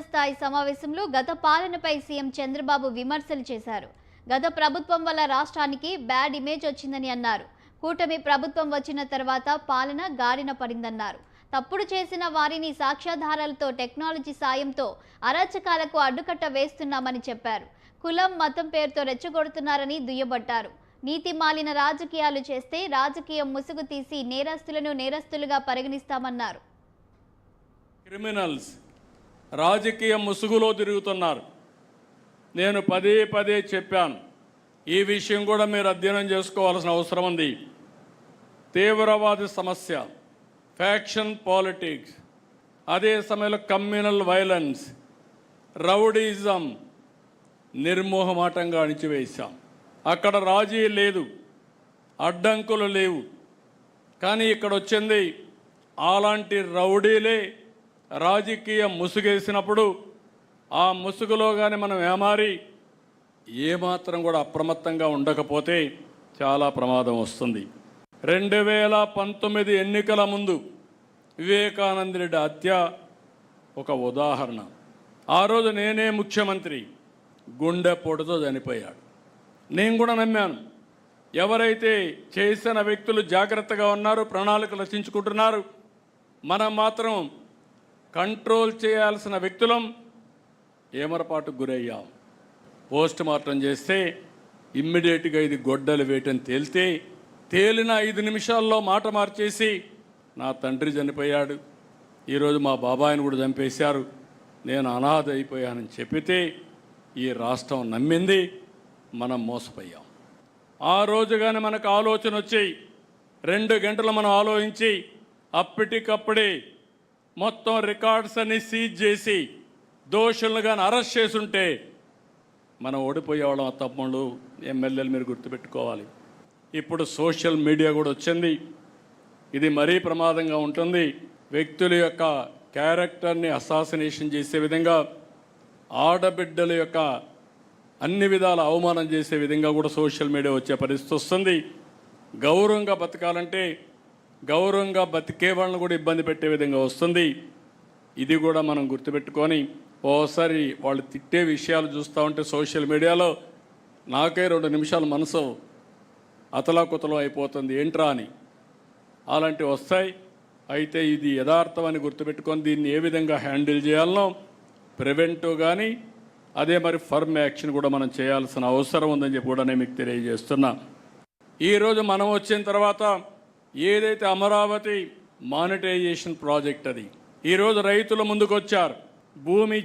స్థాయి సమావేశంలో గత పాలనపై సీఎం చంద్రబాబు విమర్శలు చేశారు. గత ప్రభుత్వం వల్ల రాష్ట్రానికి బ్యాడ్ ఇమేజ్ వచ్చిందని అన్నారు. కూటమి ప్రభుత్వం వచ్చిన తర్వాత పాలన గాడిన పడిందన్నారు. తప్పుడు చేసిన వారిని సాక్ష్యాధారాలతో టెక్నాలజీ సాయంతో అరాచకాలకు అడ్డుకట్ట వేస్తున్నామని చెప్పారు. కులం మతం పేరుతో రెచ్చగొడుతున్నారని దుయ్యబట్టారు. నీతి మాలిన రాజకీయాలు చేస్తే రాజకీయం ముసుగు తీసి నేరస్తులను నేరస్తులుగా పరిగణిస్తామన్నారు. క్రిమినల్స్ రాజకీయ ముసుగులో తిరుగుతున్నారు. నేను పదే పదే చెప్పాను, ఈ విషయం కూడా మీరు అధ్యయనం చేసుకోవాల్సిన అవసరం ఉంది. తీవ్రవాద సమస్య, ఫ్యాక్షన్ పాలిటిక్స్, అదే సమయంలో కమ్యూనల్ వైలెన్స్, రౌడీజం నిర్మోహమాటంగా అణిచివేశాం. అక్కడ రాజీ లేదు, అడ్డంకులు లేవు. కానీ ఇక్కడ వచ్చింది అలాంటి రౌడీలే రాజకీయ ముసుగేసినప్పుడు ఆ ముసుగులో కానీ మనం ఏమారి ఏమాత్రం కూడా అప్రమత్తంగా ఉండకపోతే చాలా ప్రమాదం వస్తుంది. 2019 ఎన్నికల ముందు వివేకానంద రెడ్డి హత్య ఒక ఉదాహరణ. ఆ రోజు నేనే ముఖ్యమంత్రి, గుండెపోటుతో చనిపోయాడు. నేను కూడా నమ్మాను, ఎవరైతే చేసిన వ్యక్తులు జాగ్రత్తగా ఉన్నారు, ప్రణాళికలు రచించుకుంటున్నారు, మనం మాత్రం కంట్రోల్ చేయాల్సిన వ్యక్తులం ఏమరపాటుకు గురయ్యాం. పోస్ట్ మార్టం చేస్తే ఇమ్మీడియట్గా ఇది గొడ్డలు వేయటం తేలిన 5 నిమిషాల్లో మాట మార్చేసి నా తండ్రి చనిపోయాడు, ఈరోజు మా బాబాయిని కూడా చంపేశారు, నేను అనాథ అయిపోయానని చెప్పితే ఈ రాష్ట్రం నమ్మింది, మనం మోసపోయాం. ఆ రోజు కానీ మనకు ఆలోచన వచ్చి 2 గంటలు మనం ఆలోచించి అప్పటికప్పుడే మొత్తం రికార్డ్స్ అన్ని సీజ్ చేసి దోషులను కానీ అరెస్ట్ చేసుంటే మనం ఓడిపోయేవాళ్ళం. తమ్ముళ్ళు ఎమ్మెల్యేలు మీరు గుర్తుపెట్టుకోవాలి. ఇప్పుడు సోషల్ మీడియా కూడా వచ్చింది, ఇది మరీ ప్రమాదంగా ఉంటుంది. వ్యక్తుల యొక్క క్యారెక్టర్ని అసాసినేషన్ చేసే విధంగా, ఆడబిడ్డల యొక్క అన్ని విధాల అవమానం చేసే విధంగా కూడా సోషల్ మీడియా వచ్చే పరిస్థితి వస్తుంది. గౌరవంగా బతకాలంటే గౌరవంగా బతికే వాళ్ళని కూడా ఇబ్బంది పెట్టే విధంగా వస్తుంది. ఇది కూడా మనం గుర్తుపెట్టుకొని ఓసారి వాళ్ళు తిట్టే విషయాలు చూస్తూ ఉంటే సోషల్ మీడియాలో నాకే 2 నిమిషాలు మనసు అతలాకుతలం అయిపోతుంది, ఏంట్రా అని. అలాంటివి వస్తాయి. అయితే ఇది యథార్థం అని గుర్తుపెట్టుకొని దీన్ని ఏ విధంగా హ్యాండిల్ చేయాలనో ప్రివెంటివ్ కానీ అదే మరి ఫర్మ్ యాక్షన్ కూడా మనం చేయాల్సిన అవసరం ఉందని చెప్పి కూడా నేను మీకు తెలియజేస్తున్నా. ఈరోజు మనం వచ్చిన తర్వాత ఏదైతే అమరావతి మానిటైజేషన్ ప్రాజెక్ట్, అది ఈరోజు రైతుల ముందుకు వచ్చారు. భూమి